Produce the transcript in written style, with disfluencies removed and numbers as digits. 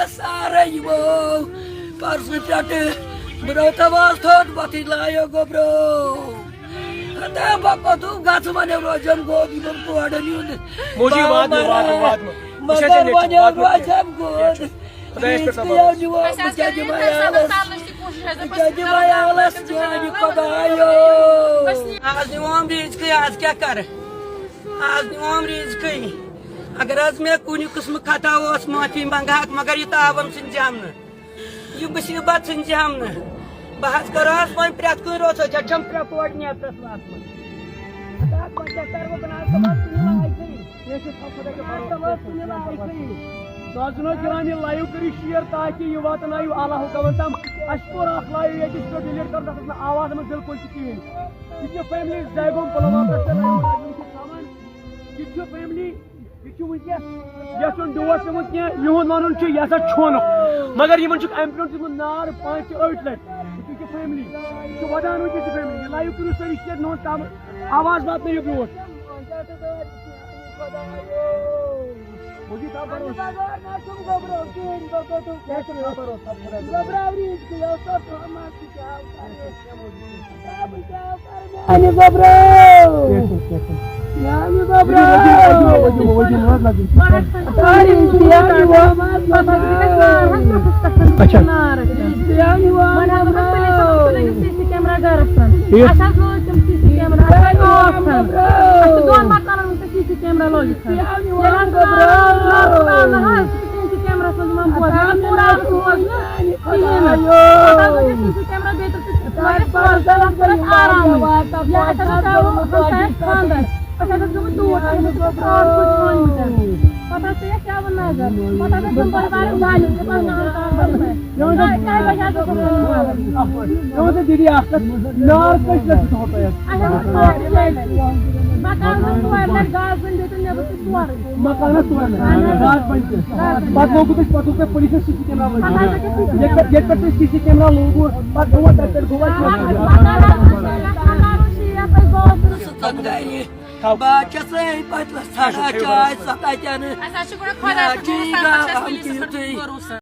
سارے پرسوں پہ برو تواز تھوڑ پتہ لایو گو برو پتہ گھس ون روزم گو کورن مگر ون روزم گو عیالس میانہ خدایو آز نوم رزقی آز کیا کر آز نوم رزقی اگر آز میں کن قسم خطا اس معافی منگا مگر یہ تعاون سنجام یہ مصیبت سنجام بہت کرو وی پریت کن روز چھم ترے کوڈنیٹرس یہ لائیو کری شیئر تاکہ یہ واتن اعلیٰ حکمن تام اشکور اخ لائیو یہ ڈیلیٹ کر آواز میں بالکل کہین یہ فیملی زیگوم پلوام پہ یہ فیملی یہ ڈوس گوت کی یہ ون یہ چھون مگر ان ایمپلن دن نار 5 8 لٹ یہ فیملی یہ ودان ونکس یہ فیملی یہ لائیو کرو ساری شیئر نو تام آواز وات برو دیدی مکانس پتہ لوگ پتہ پولیس سی سی کیمرہ یہ سی سی کیمرہ لوگو پتہ چائے